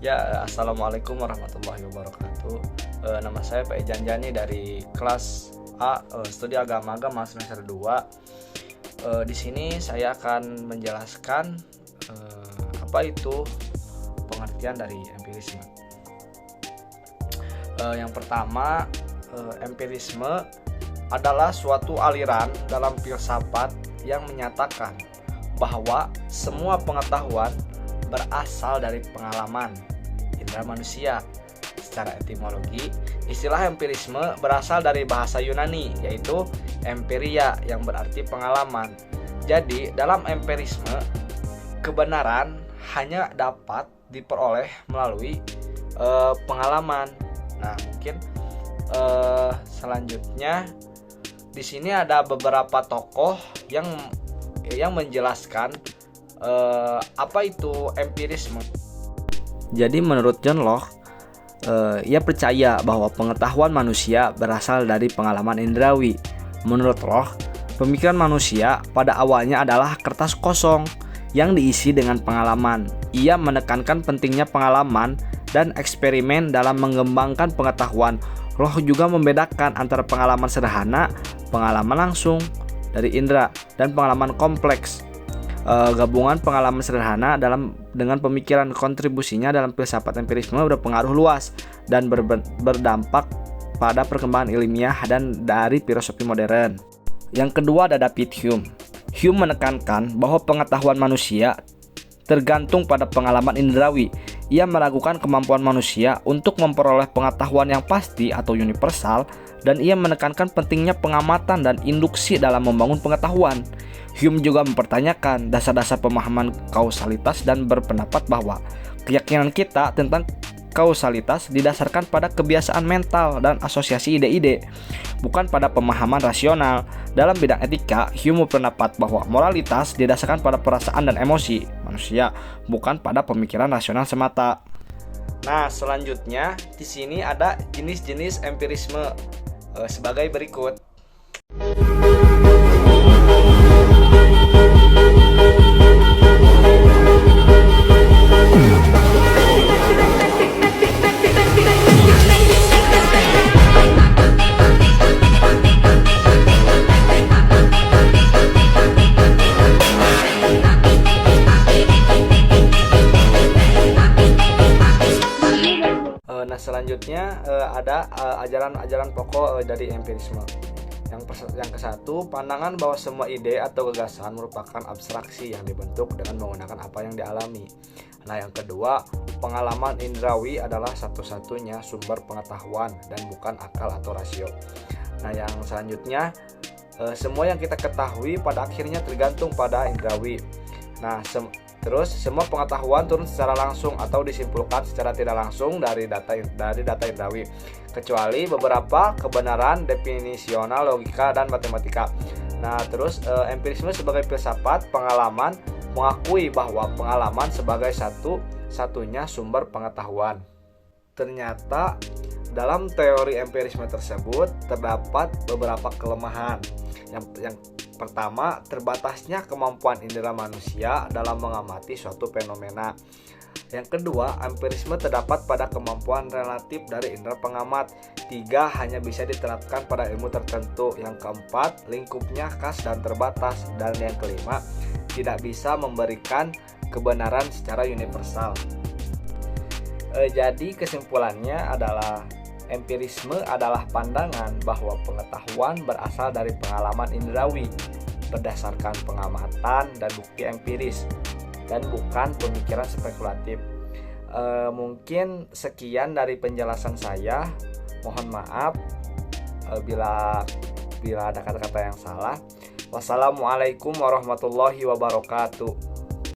Ya, assalamualaikum warahmatullahi wabarakatuh. Nama saya Pak Ejan Jani dari kelas A, Studi Agama semester 2. Di sini saya akan menjelaskan apa itu pengertian dari empirisme. Yang pertama, empirisme adalah suatu aliran dalam filsafat yang menyatakan bahwa semua pengetahuan berasal dari pengalaman indera manusia. Secara etimologi, istilah empirisme berasal dari bahasa Yunani, yaitu empiria yang berarti pengalaman. Jadi, dalam empirisme, kebenaran hanya dapat diperoleh melalui pengalaman. Nah, mungkin selanjutnya di sini ada beberapa tokoh yang menjelaskan apa itu empirisme. Jadi menurut John Locke, ia percaya bahwa pengetahuan manusia berasal dari pengalaman indrawi. Menurut Locke, pemikiran manusia pada awalnya adalah kertas kosong yang diisi dengan pengalaman. Ia menekankan pentingnya pengalaman dan eksperimen dalam mengembangkan pengetahuan. Locke juga membedakan antara pengalaman sederhana, pengalaman langsung dari indera, dan pengalaman kompleks. Gabungan pengalaman sederhana dengan pemikiran kontribusinya dalam filsafat empirisme berpengaruh luas dan berdampak pada perkembangan ilmiah dan dari filosofi modern. Yang kedua ada David Hume. Hume menekankan bahwa pengetahuan manusia tergantung pada pengalaman indrawi. Ia meragukan kemampuan manusia untuk memperoleh pengetahuan yang pasti atau universal, dan ia menekankan pentingnya pengamatan dan induksi dalam membangun pengetahuan. Hume juga mempertanyakan dasar-dasar pemahaman kausalitas dan berpendapat bahwa keyakinan kita tentang kausalitas didasarkan pada kebiasaan mental dan asosiasi ide-ide, bukan pada pemahaman rasional. Dalam bidang etika, Hume berpendapat bahwa moralitas didasarkan pada perasaan dan emosi manusia, bukan pada pemikiran rasional semata. Nah, selanjutnya di sini ada jenis-jenis empirisme sebagai berikut. Nah, selanjutnya ada ajaran-ajaran pokok dari empirisme. Yang ke-1, pandangan bahwa semua ide atau gagasan merupakan abstraksi yang dibentuk dengan menggunakan apa yang dialami. Nah, yang kedua, pengalaman indrawi adalah satu-satunya sumber pengetahuan dan bukan akal atau rasio. Nah, yang selanjutnya, semua yang kita ketahui pada akhirnya tergantung pada indrawi. Nah, terus semua pengetahuan turun secara langsung atau disimpulkan secara tidak langsung dari data indrawi, kecuali beberapa kebenaran definisional, logika, dan matematika. Nah, terus empirisme sebagai filsafat pengalaman mengakui bahwa pengalaman sebagai satu-satunya sumber pengetahuan. Ternyata dalam teori empirisme tersebut terdapat beberapa kelemahan. Yang pertama, terbatasnya kemampuan indera manusia dalam mengamati suatu fenomena. Yang kedua, empirisme terdapat pada kemampuan relatif dari indera pengamat. 3, hanya bisa diterapkan pada ilmu tertentu. Yang keempat, lingkupnya khas dan terbatas. Dan yang kelima, tidak bisa memberikan kebenaran secara universal. Jadi kesimpulannya adalah empirisme adalah pandangan bahwa pengetahuan berasal dari pengalaman indrawi berdasarkan pengamatan dan bukti empiris, dan bukan pemikiran spekulatif. Mungkin sekian dari penjelasan saya. Mohon maaf bila ada kata-kata yang salah. Wassalamualaikum warahmatullahi wabarakatuh.